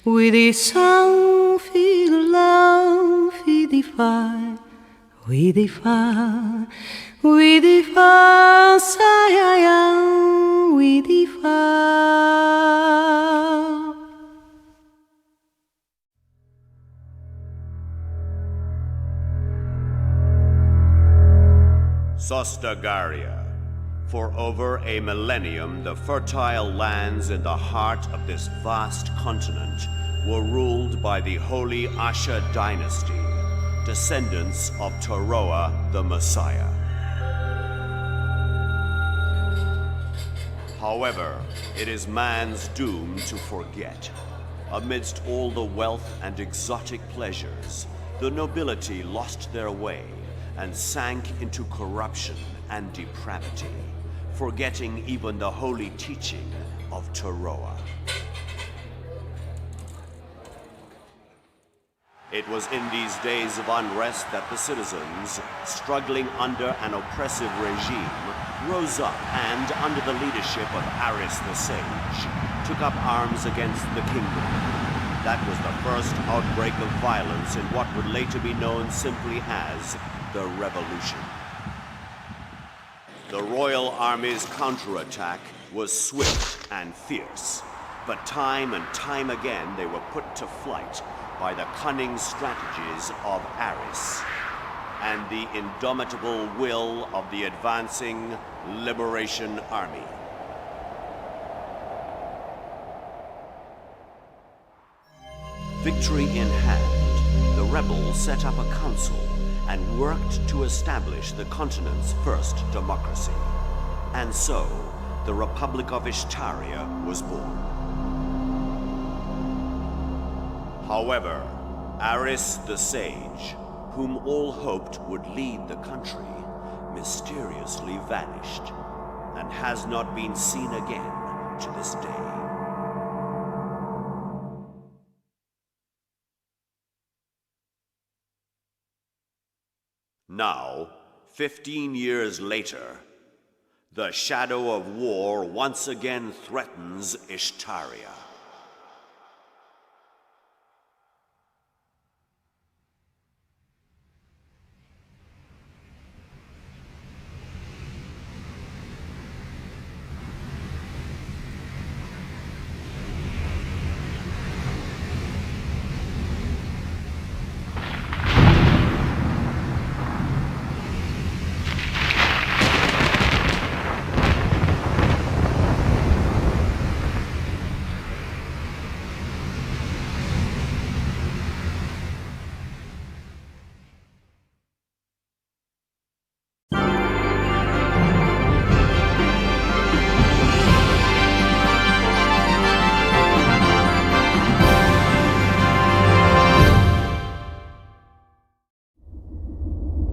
We descend, feel love, we defy, we defy, we defy, we defy. Sostagaria. For over a millennium, the fertile lands in the heart of this vast continent were ruled by the Holy Asha dynasty, descendants of Taroa the Messiah. However, it is man's doom to forget. Amidst all the wealth and exotic pleasures, the nobility lost their way and sank into corruption and depravity, forgetting even the holy teaching of Taroa. It was in these days of unrest that the citizens, struggling under an oppressive regime, rose up and, under the leadership of Aris the Sage, took up arms against the kingdom. That was the first outbreak of violence in what would later be known simply as the Revolution. The royal army's counterattack was swift and fierce, but time and time again they were put to flight by the cunning strategies of Aris and the indomitable will of the advancing Liberation Army. Victory in hand, the rebels set up a council and worked to establish the continent's first democracy. And so, the Republic of Ishtaria was born. However, Aris the Sage, whom all hoped would lead the country, mysteriously vanished and has not been seen again to this day. Now, 15 years later, the shadow of war once again threatens Ishtaria.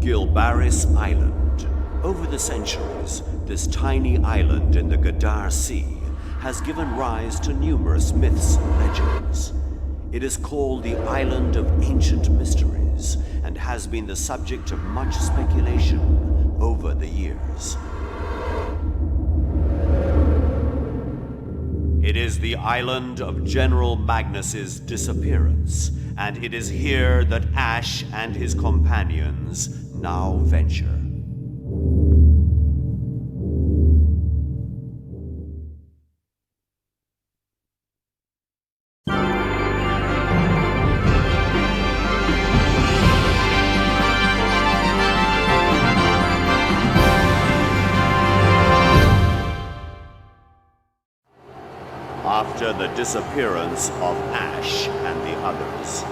Gilbaris Island. Over the centuries, this tiny island in the Gadar Sea has given rise to numerous myths and legends. It is called the Island of Ancient Mysteries and has been the subject of much speculation over the years. It is the island of General Magnus's disappearance, and it is here that Ash and his companions now venture. After the disappearance of Ash and the others,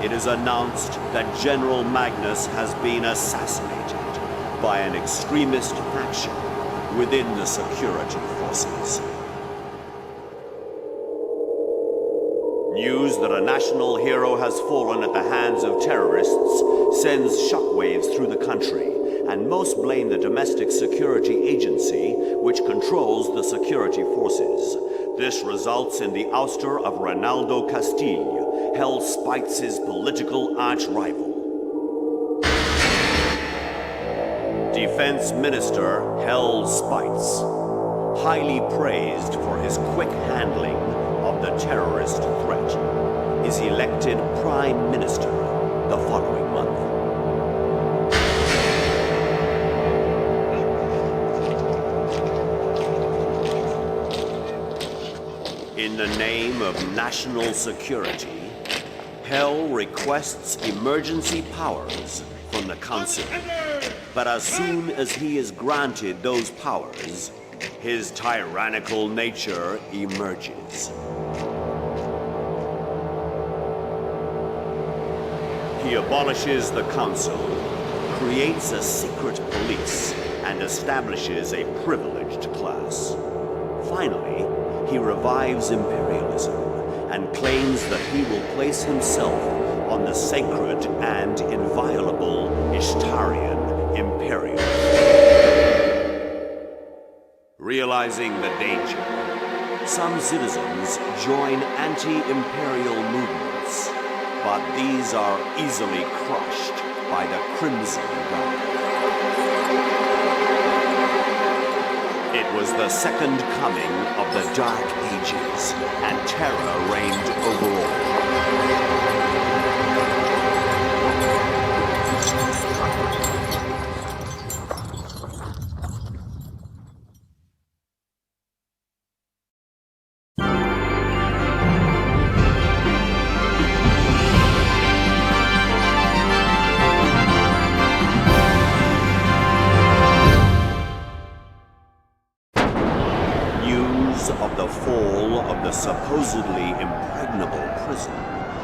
it is announced that General Magnus has been assassinated by an extremist faction within the security forces. News that a national hero has fallen at the hands of terrorists sends shockwaves through the country, and most blame the domestic security agency, which controls the security forces. This results in the ouster of Ronaldo Castile, Hell Spites' political arch-rival. Defense Minister Hell Spites, highly praised for his quick handling of the terrorist threat. is elected Prime Minister the following month. In the name of national security, Hell requests emergency powers from the Council. But as soon as he is granted those powers, his tyrannical nature emerges. He abolishes the Council, creates a secret police, and establishes a privileged class. Finally, he revives imperialism and claims that he will place himself on the sacred and inviolable Ishtarian Imperium. Realizing the danger, some citizens join anti-imperial movements, but these are easily crushed by the Crimson Guard. It was the second coming of the Dark Ages, and terror reigned over all. Of the fall of the supposedly impregnable prison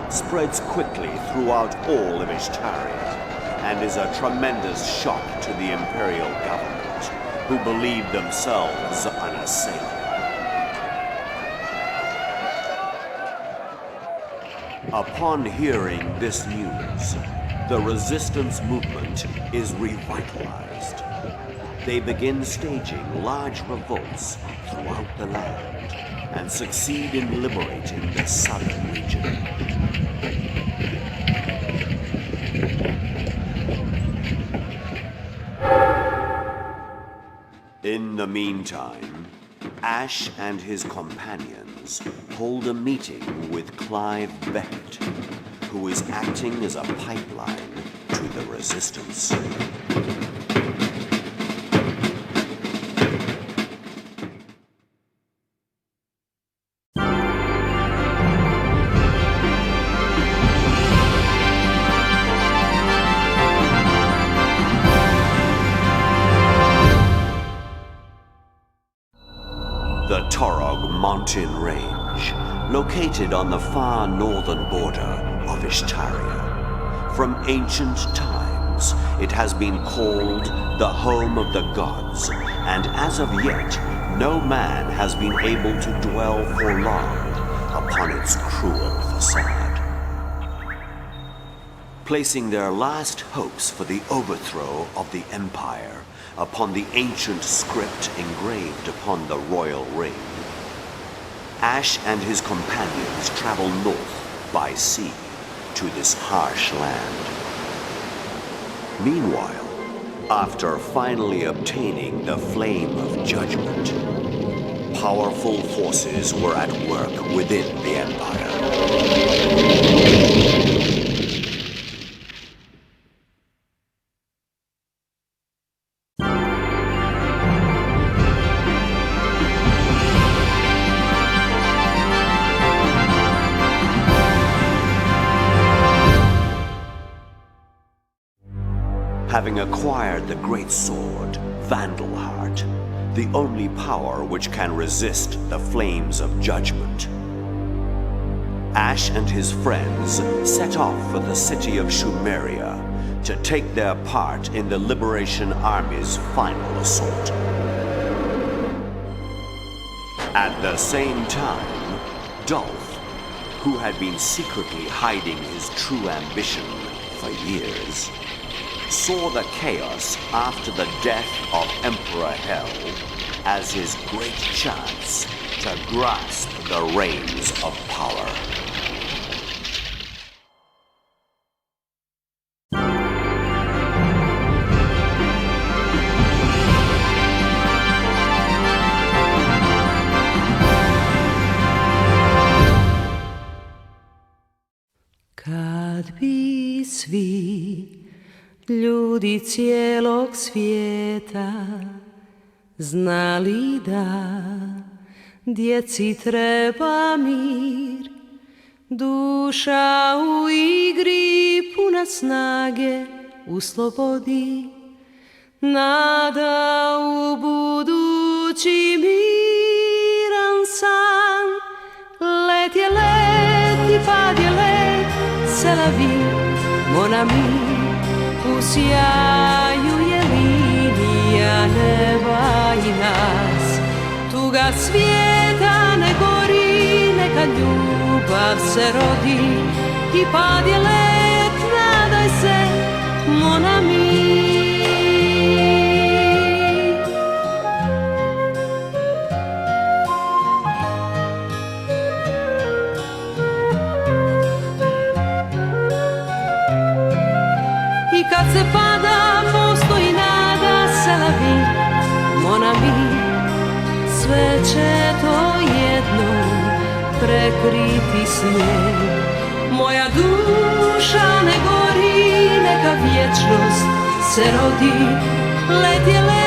spreads quickly throughout all of Ishtaria and is a tremendous shock to the imperial government, who believe themselves unassailable. Upon hearing this news, the resistance movement is revitalized. They begin staging large revolts throughout the land and succeed in liberating the southern region. In the meantime, Ash and his companions hold a meeting with Clive Beckett, who is acting as a pipeline to the resistance. The Torog mountain range, located on the far northern border of Ishtaria. From ancient times, it has been called the home of the gods, and as of yet, no man has been able to dwell for long upon its cruel facade. Placing their last hopes for the overthrow of the Empire upon the ancient script engraved upon the royal ring, Ash and his companions travel north by sea to this harsh land. Meanwhile, after finally obtaining the Flame of Judgment, powerful forces were at work within the Empire. Having acquired the great sword, Vandal, the only power which can resist the flames of judgment, Ash and his friends set off for the city of Shumeria to take their part in the Liberation Army's final assault. At the same time, Dolph, who had been secretly hiding his true ambition for years, saw the chaos after the death of Emperor Hell as his great chance to grasp the reins of power. Kad bi svi ljudi cijelog svijeta znali da djeci treba mir, duša u igri puna snage u slobodi, nada u budući miran san. Let je let i pad je let, c'est la vie, mon ami. U sjaju je linija neba i nas. Tuga svijeta ne gori, neka ljubav se rodi. I pad je let, nadaj se, mon ami. Kad se pada, postoji nada, c'est la vie, mon ami. Sve će to jednom prekriti snijeg. Moja duša ne gori, neka vječnost se rodi. Let je let.